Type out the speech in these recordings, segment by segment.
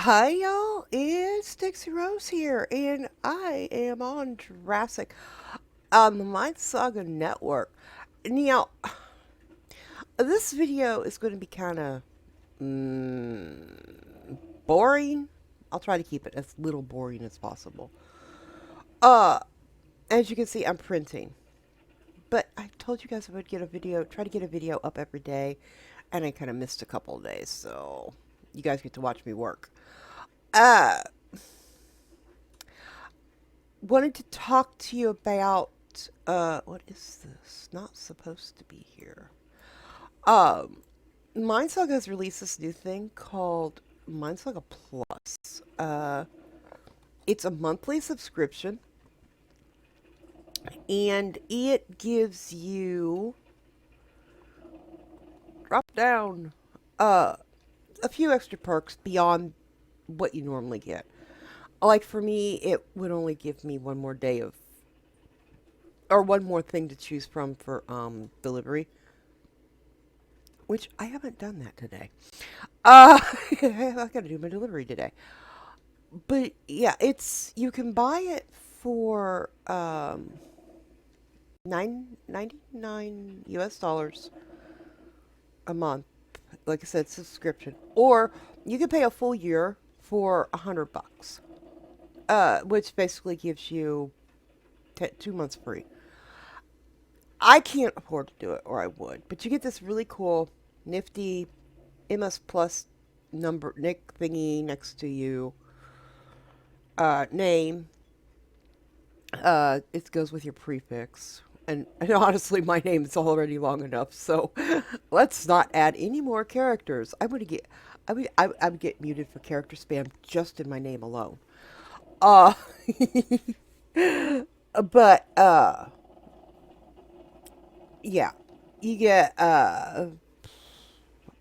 Hi y'all, it's Dixie Rose here, and I am on Jurassic on the Minesaga network. Now, this video is going to be kind of boring. I'll try to keep it as little boring as possible. Uh, as you can see, I'm printing, but I told you guys I would try to get a video up every day, and I kind of missed a couple of days, so you guys get to watch me work. Uh, Wanted to talk to you about what is this? Not supposed to be here. Um Minesaga has released this new thing called Minesaga Plus. It's a monthly subscription and it gives you drop down uh a few extra perks beyond what you normally get. Like for me, it would only give me one more day of or one more thing to choose from for delivery, which I haven't done that today. Uh, I got to do my delivery today. But yeah, it's you can buy it for 9.99 US dollars a month. Like I said, subscription, or you can pay a full year for $100, which basically gives you 2 months free. I can't afford to do it, or I would, but you get this really cool, nifty MS Plus number nick thingy next to you, name. It goes with your prefix. And honestly, my name is already long enough, so let's not add any more characters. I would get muted for character spam just in my name alone. Uh, but yeah, you get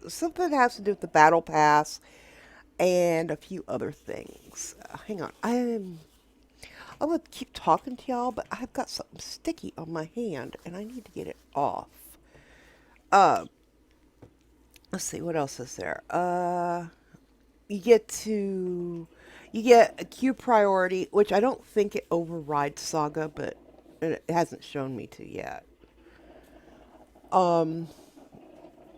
something that has to do with the battle pass and a few other things. Hang on, I'm gonna keep talking to y'all, but I've got something sticky on my hand and I need to get it off. Uh, let's see, what else is there? You get to you get a queue priority, which I don't think it overrides Saga, but it hasn't shown me to yet. Um,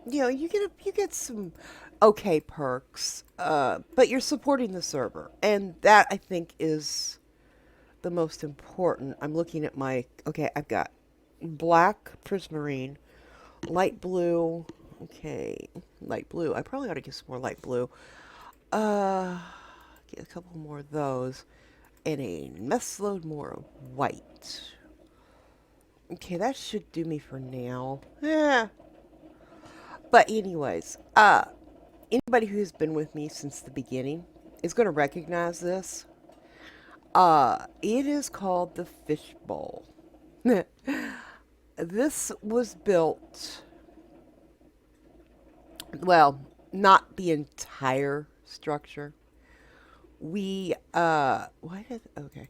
you get some okay perks, but you're supporting the server, and that I think is the most important. I'm looking at my okay. I've got black prismarine, light blue. Okay, light blue. I probably ought to get some more light blue. Uh, get a couple more of those, and a mess load more of white. Okay, that should do me for now. Yeah. But anyways, anybody who's been with me since the beginning is going to recognize this. It is called the fish bowl. This was built, well, not the entire structure. Why did, okay.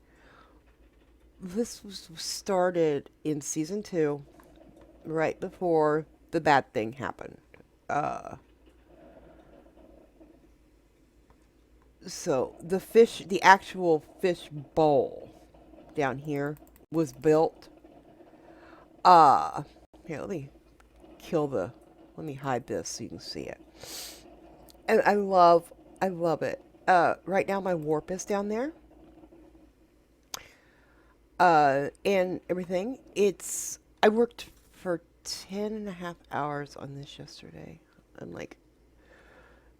This was started in season 2, right before the bad thing happened. Uh, so the actual fish bowl down here was built. Uh, Here, kill the, let me hide this so you can see it. And I love it. Right now my warp is down there. And everything. I worked for 10.5 hours on this yesterday. I'm like,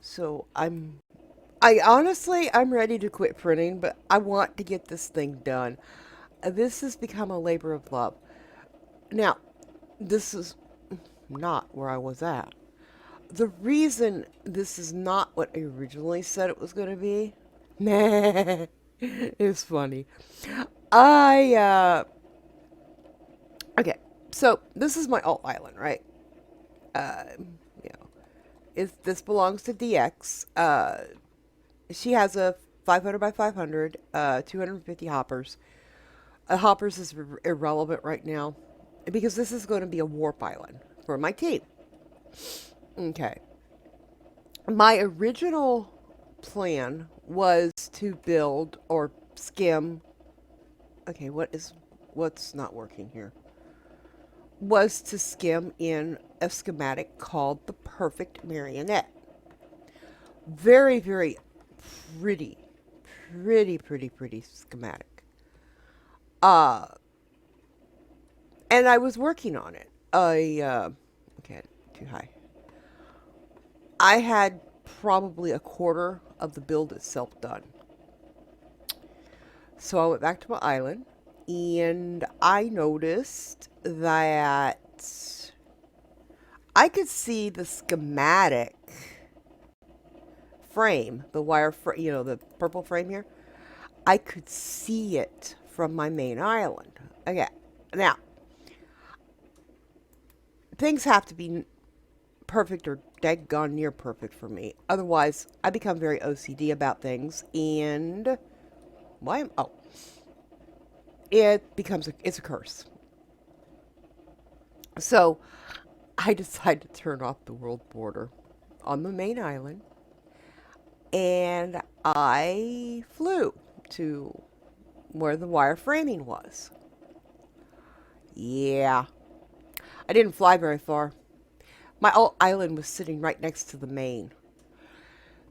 so I'm ready to quit printing, but I want to get this thing done. This has become a labor of love. Now, this is not where I was at. The reason this is not what I originally said it was going to be, nah, it's funny. I, okay, so this is my alt island, right? Uh, you know, this belongs to DX. She has a 500 by 500, 250 hoppers. Hoppers is irrelevant right now because this is going to be a warp island for my team. Okay. My original plan was to build or skim. Okay, what's not working here? Was to skim in a schematic called the perfect marionette. Very, very pretty, pretty schematic. Uh, and I was working on it. Okay, too high. I had probably a quarter of the build itself done. So I went back to my island and I noticed that I could see the schematic frame, the wire, the purple frame here. I could see it from my main island. Okay, now things have to be perfect or daggone near perfect for me. Otherwise, I become very OCD about things, and why? Oh, it's a curse. So I decided to turn off the world border on the main island, and I flew to where the wire framing was. Yeah, I didn't fly very far. My old island was sitting right next to the main.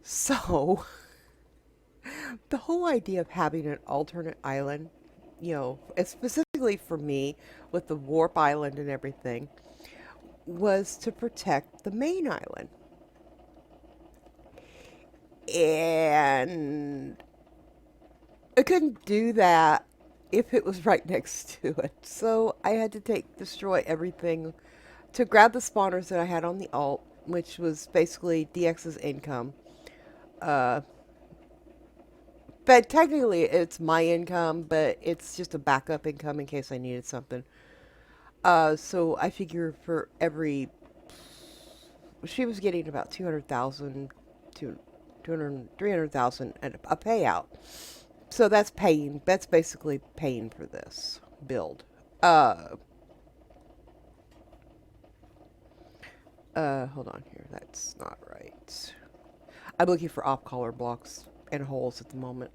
So, the whole idea of having an alternate island, specifically for me, with the warp island and everything, was to protect the main island. And I couldn't do that if it was right next to it. So I had to destroy everything to grab the spawners that I had on the alt, which was basically DX's income. Uh, but technically it's my income, but it's just a backup income in case I needed something. So I figure for every, she was getting about 200,000 to 200, 300,000 a payout. So that's basically paying for this build. Uh, Hold on here. That's not right. I'm looking for off collar blocks and holes at the moment.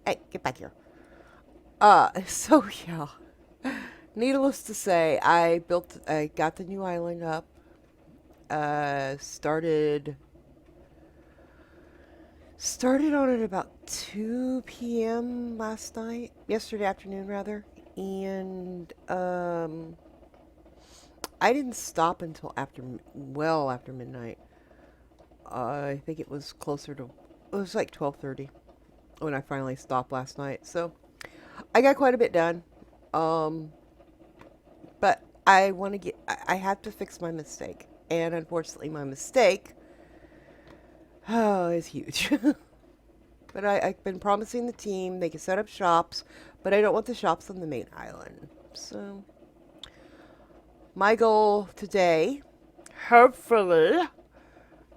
Hey, get back here. So yeah. Needless to say, I got the new island up. Started on it about 2 p.m. yesterday afternoon rather, and I didn't stop until after midnight. I think it was it was like 12:30 when I finally stopped last night. So I got quite a bit done. Um, but I have to fix my mistake. And unfortunately, my mistake, is huge. But I've been promising the team they can set up shops, but I don't want the shops on the main island. So my goal today, hopefully,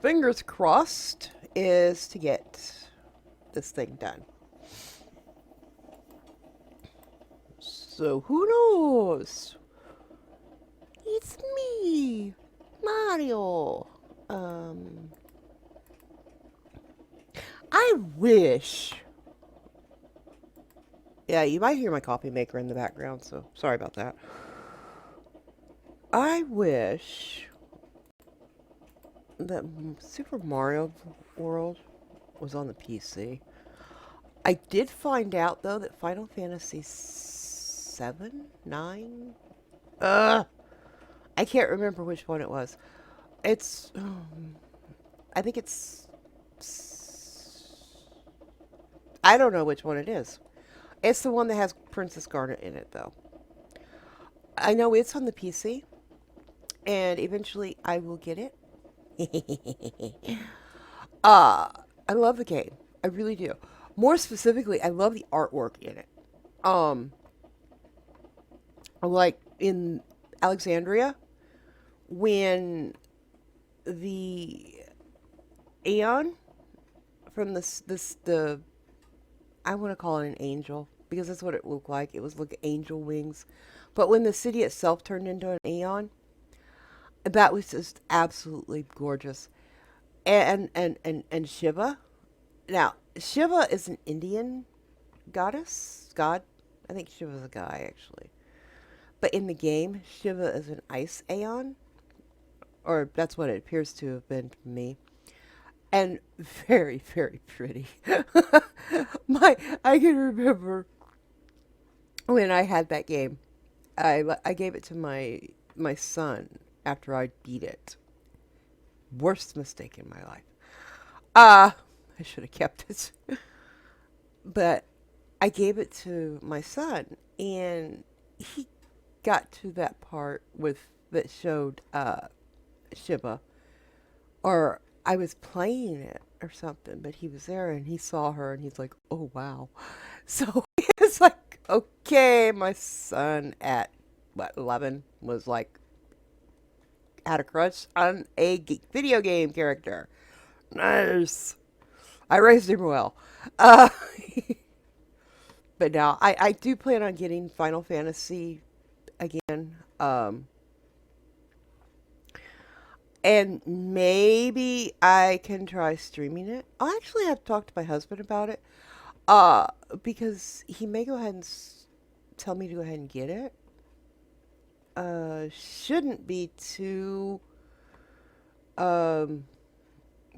fingers crossed, is to get this thing done. So who knows? It's me, Mario. Um, I wish. Yeah, you might hear my coffee maker in the background, so sorry about that. I wish that Super Mario World was on the PC. I did find out though that Final Fantasy 7, 9. I can't remember which one it was. It's I think it's I don't know which one it is. It's the one that has Princess Garnet in it though. I know it's on the PC and eventually I will get it. uh I love the game. I really do. More specifically, I love the artwork in it. Um like in Alexandria when the Aeon from the I want to call it an angel because that's what it looked like. It was like angel wings. But when the city itself turned into an Aeon, that was just absolutely gorgeous. And Shiva, Now, Shiva is an Indian goddess, god. I think Shiva's a guy, actually. But in the game, Shiva is an ice aeon, or that's what it appears to have been to me. And very, very pretty. My, I can remember when I had that game. I gave it to my son after I beat it. Worst mistake in my life. Uh, I should have kept it. But I gave it to my son, and he got to that part with that showed Shiva, or I was playing it or something, but he was there and he saw her and he's like, "Oh wow!" So it's like, okay, my son at what 11 was like had a crush on a video game character. Nice. I raised him well. Uh, but now I do plan on getting Final Fantasy again. And maybe I can try streaming it. I actually have to talk to my husband about it. Uh, because he may go ahead and tell me to go ahead and get it. Shouldn't be too um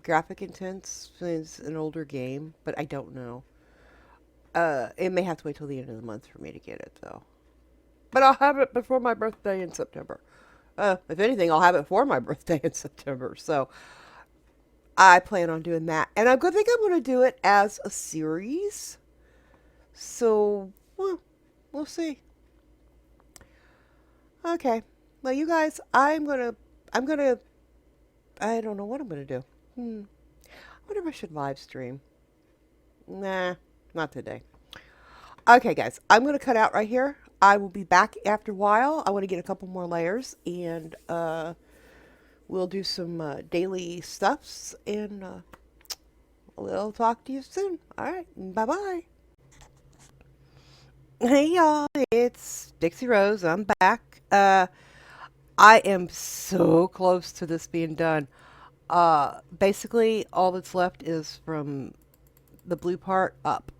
graphic intense. It's an older game, but I don't know. It may have to wait till the end of the month for me to get it though. But I'll have it before my birthday in September. If anything, I'll have it for my birthday in September. So I plan on doing that, and think I'm going to do it as a series. So we'll see. Okay. Well, you guys, I don't know what I'm gonna do. I wonder if I should live stream. Nah, not today. Okay, guys, I'm gonna cut out right here. I will be back after a while. I want to get a couple more layers, and we'll do some daily stuffs, and we'll talk to you soon. All right, bye bye. Hey y'all, it's Dixie Rose. I'm back. I am so close to this being done. Basically, all that's left is from the blue part up.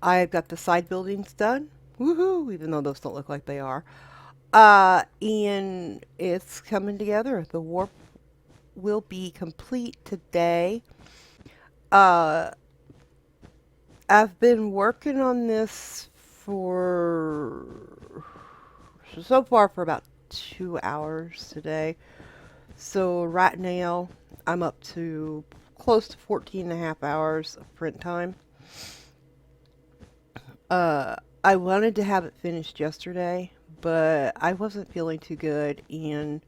I've got the side buildings done. Woohoo! Even though those don't look like they are. And it's coming together. The warp will be complete today. Uh, I've been working on this for so far for about 2 hours today. So right now I'm up to close to 14 and a half hours of print time. I wanted to have it finished yesterday, but I wasn't feeling too good, and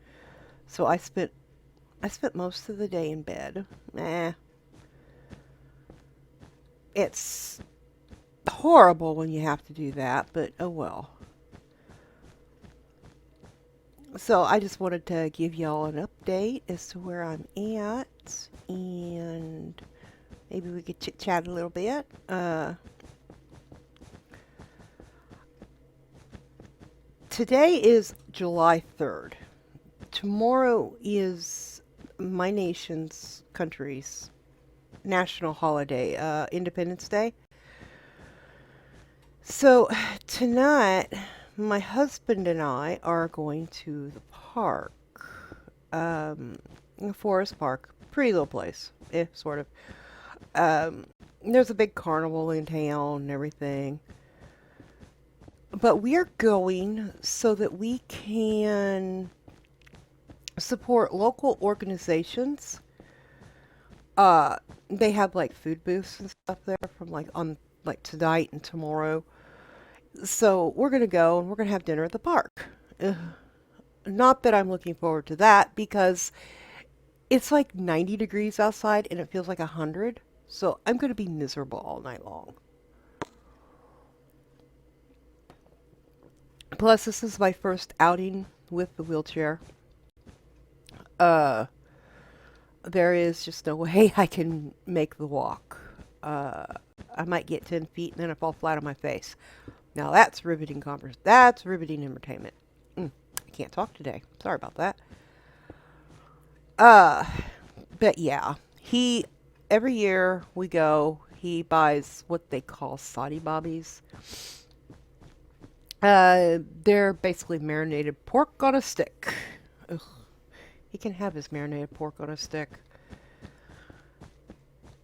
so I spent most of the day in bed. It's horrible when you have to do that, but oh well. So I just wanted to give y'all an update as to where I'm at, and maybe we could chit chat a little bit. Today is July 3rd. Tomorrow is my nation's country's national holiday, Independence Day. So tonight, my husband and I are going to the park, um, Forest Park, pretty little place, sort of. Um, there's a big carnival in town and everything. But we're going so that we can support local organizations. They have like food booths and stuff there from like on like tonight and tomorrow. So we're gonna go and we're gonna have dinner at the park. Ugh. Not that I'm looking forward to that because it's like 90 degrees outside and it feels like 100. So I'm gonna be miserable all night long. Plus, this is my first outing with the wheelchair. Uh, there is just no way I can make the walk. Uh, I might get 10 feet and then I fall flat on my face. Now that's riveting That's riveting entertainment. I can't talk today. Sorry about that. Uh, but yeah, every year we go. he buys what they call sadi bobbies. They're basically marinated pork on a stick. Ugh. He can have his marinated pork on a stick.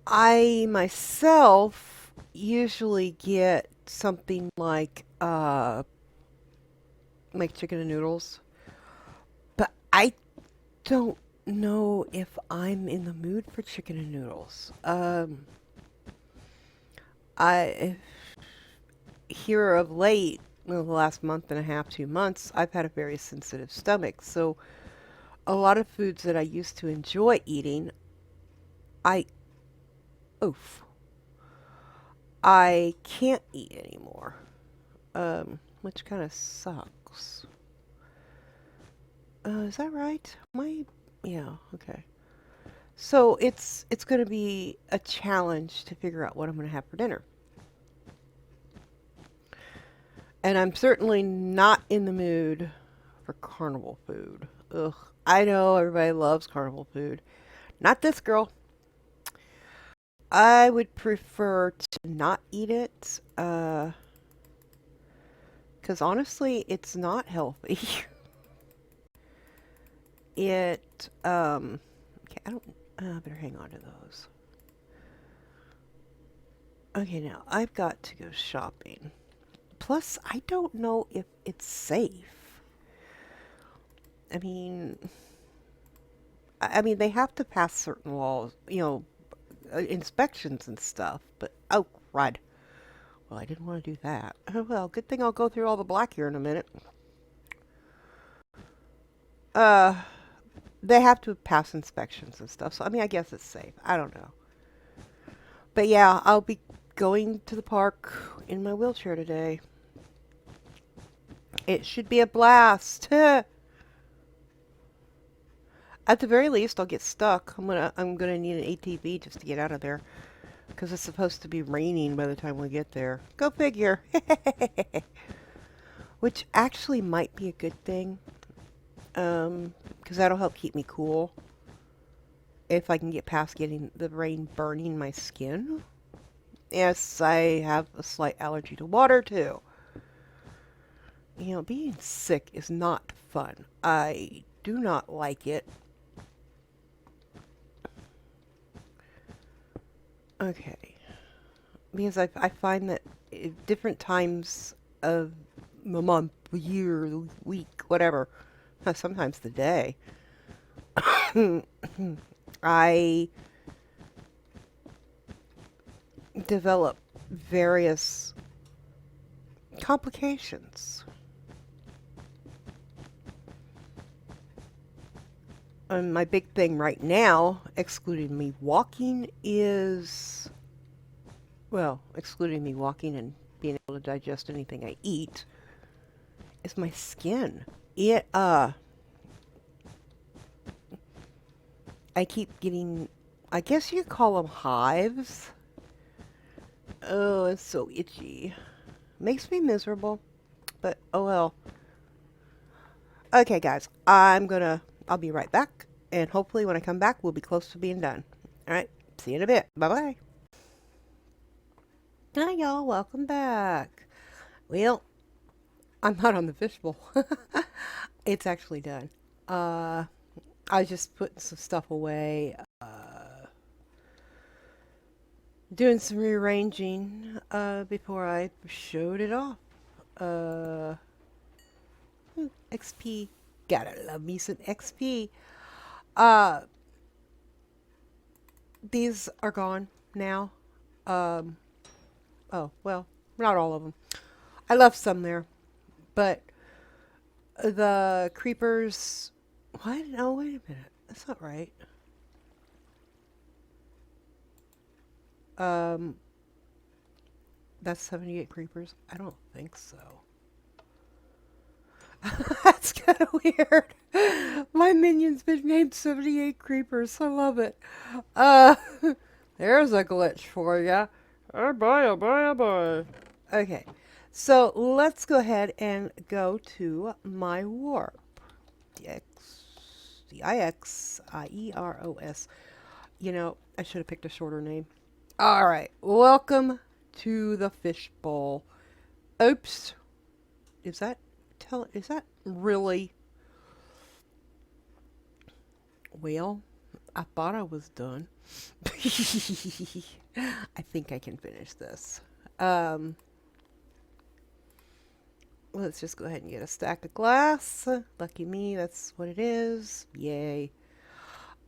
I myself usually get something like chicken and noodles, but I don't know if I'm in the mood for chicken and noodles. I here of late, well, the last month and a half, 2 months, I've had a very sensitive stomach, so a lot of foods that I used to enjoy eating, I oof, I can't eat anymore. Which kind of sucks. Is that right? Yeah, okay. So it's going to be a challenge to figure out what I'm going to have for dinner. And I'm certainly not in the mood for carnival food. Ugh, I know everybody loves carnival food. Not this girl. I would prefer to not eat it, because honestly, it's not healthy. Okay, I better hang on to those. Okay, now I've got to go shopping. Plus, I don't know if it's safe. I mean, I mean, they have to pass certain laws, inspections and stuff. But oh, crud. Well, I didn't want to do that. Oh, well, good thing I'll go through all the black here in a minute. Uh, they have to pass inspections and stuff. So, I mean, I guess it's safe. I don't know. But yeah, I'll be going to the park in my wheelchair today. It should be a blast. At the very least, I'll get stuck. I'm gonna need an ATV just to get out of there because it's supposed to be raining by the time we get there. Go figure. Which actually might be a good thing, because that'll help keep me cool if I can get past getting the rain burning my skin. Yes, I have a slight allergy to water too. Being sick is not fun. I do not like it. Okay. Because I find that at different times of the month, the year, the week, whatever, sometimes the day, I develop various complications. And my big thing right now, excluding me walking, excluding me walking and being able to digest anything I eat, is my skin. I keep getting, I guess you could call them hives. Oh, it's so itchy. Makes me miserable, but oh well. Okay, guys, I'll be right back, and hopefully when I come back, we'll be close to being done. All right, see you in a bit. Bye-bye. Hi, y'all. Welcome back. Well, I'm not on the fishbowl. It's actually done. Uh, I was just putting some stuff away, doing some rearranging, before I showed it off. Uh, XP. Gotta love me some XP. Uh, these are gone now. Um, oh, well, not all of them. I left some there, but the creepers. What? No, wait a minute. That's not right. Um, that's 78 creepers? I don't think so. That's kind of weird. My minion's been named 78 creepers. I love it. Uh, there's a glitch for ya. Oh boy, oh boy, oh boy. Okay, so let's go ahead and go to my warp. DIXIEROS. I should have picked a shorter name. All right, welcome to the fishbowl. Oops, is that is that really? Well, I thought I was done. I think I can finish this. Um, let's just go ahead and get a stack of glass. Lucky me, that's what it is. Yay.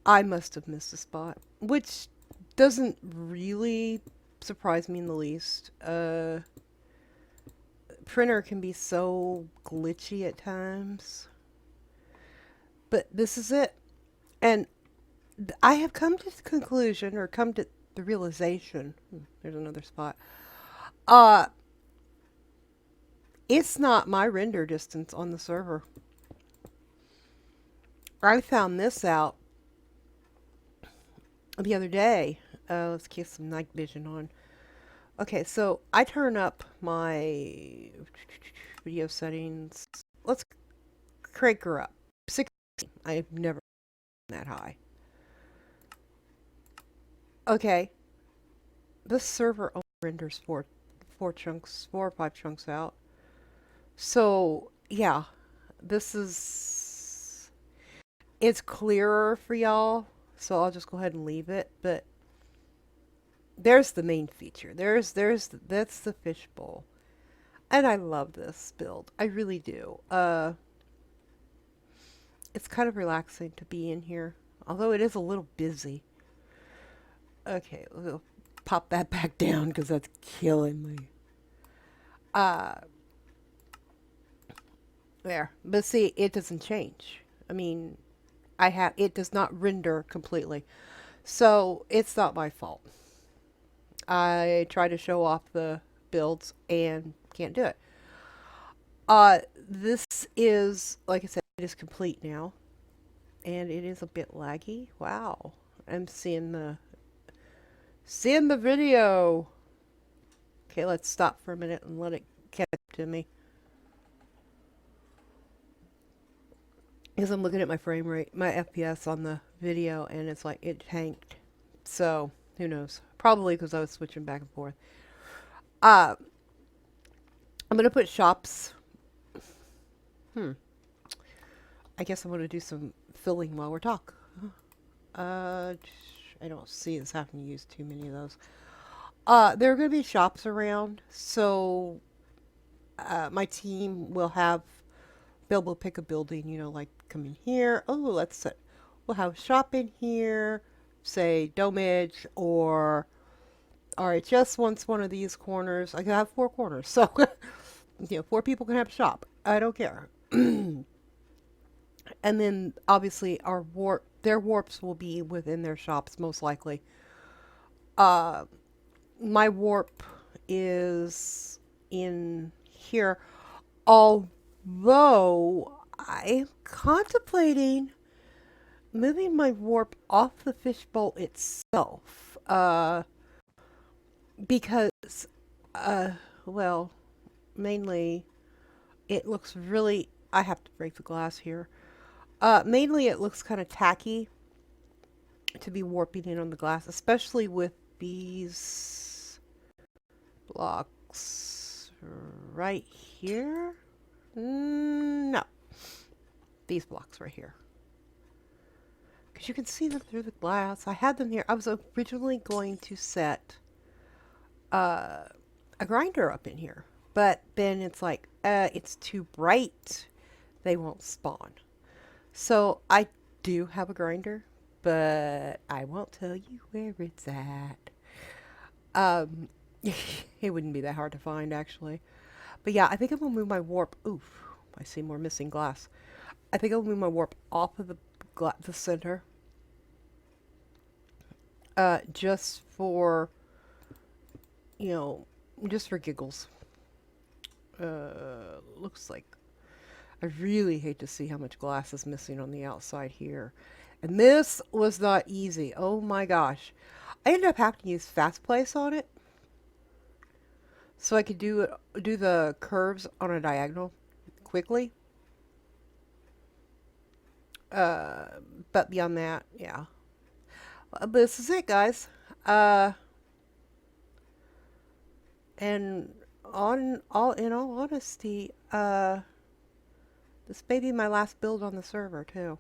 I must have missed a spot, which doesn't really surprise me in the least. Printer can be so glitchy at times, but this is it. And I have come to the conclusion, or come to the realization, there's another spot. Uh, it's not my render distance on the server. I found this out the other day. Let's keep some night vision on. Okay, so I turn up my video settings. Let's crank her up. 16. I've never been that high. Okay, this server only renders four or five chunks out. So yeah, this is it's clearer for y'all. So I'll just go ahead and leave it. But there's the main feature. That's the fishbowl. And I love this build. I really do. It's kind of relaxing to be in here, although it is a little busy. Okay, we'll pop that back down because that's killing me. Uh, there. But see, it doesn't change. I mean, it does not render completely. So it's not my fault. I try to show off the builds and can't do it. This is, like I said, it is complete now. And it is a bit laggy. Wow. I'm seeing the video. Okay, let's stop for a minute and let it catch up to me. Because I'm looking at my frame rate, my FPS on the video, and it's like it tanked. So, who knows? Probably because I was switching back and forth. Uh, I'm going to put shops. Hmm. I guess I'm going to do some filling while we're talking. Uh, I don't see us having to use too many of those. There are going to be shops around, so my team will be able to pick a building, like come in here. Oh, we'll have a shop in here, say Domage or RHS wants one of these corners. I can have four corners, so four people can have a shop. I don't care. And then obviously their warps will be within their shops most likely. Uh, my warp is in here, although I'm contemplating moving my warp off the fishbowl itself. Because, uh, well, mainly it looks really. I have to break the glass here. Mainly it looks kind of tacky to be warping in on the glass, especially with these blocks right here. No, these blocks right here. Because you can see them through the glass. I had them here. I was originally going to set uh, a grinder up in here. But then it's like, it's too bright. They won't spawn. So I do have a grinder, but I won't tell you where it's at. Um, it wouldn't be that hard to find, actually. But yeah, I think I'm going to move my warp. Oof, I see more missing glass. I think I'll move my warp off of the center. Just for, you know, just for giggles. Looks like I really hate to see how much glass is missing on the outside here. And this was not easy. Oh my gosh. I ended up having to use fast place on it. So I could do the curves on a diagonal quickly. But beyond that, yeah. This is it, guys. And in all honesty, this may be my last build on the server too.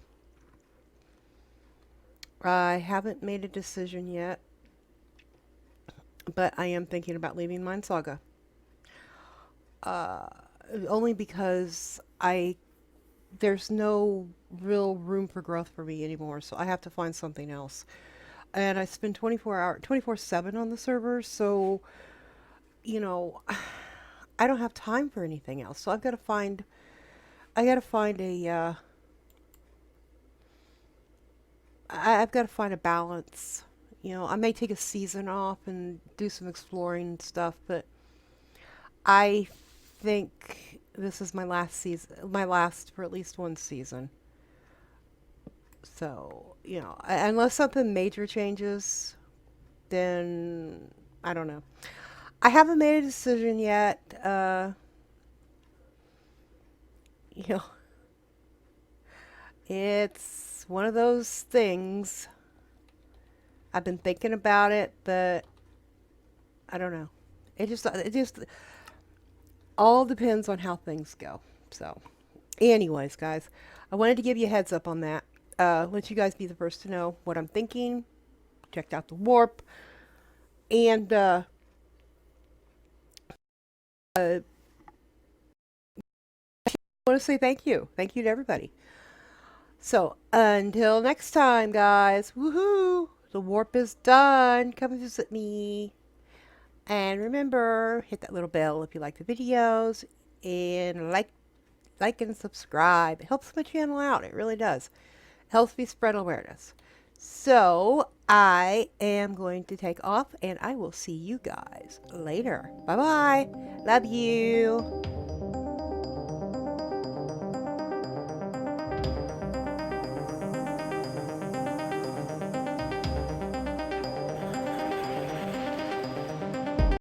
I haven't made a decision yet, but I am thinking about leaving Minesaga. Uh, Only because I there's no real room for growth for me anymore, so I have to find something else. And I spend 24/7 on the server, so you know, I don't have time for anything else. So I got to find I've got to find a balance. You know, I may take a season off and do some exploring and stuff, but I think this is my last season, my last for at least one season. So, you know, unless something major changes, then I don't know. I haven't made a decision yet. You know, it's one of those things. I've been thinking about it, but I don't know. It just all depends on how things go. So, anyways, guys, I wanted to give you a heads up on that. Let you guys be the first to know what I'm thinking. Checked out the warp, and I want to say thank you. Thank you to everybody. So, until next time, guys, woohoo! The warp is done. Come and visit me. And remember, hit that little bell if you like the videos, and like and subscribe. It helps my channel out. It really does. It helps me spread awareness. So I am going to take off, and I will see you guys later. Bye bye. Love you.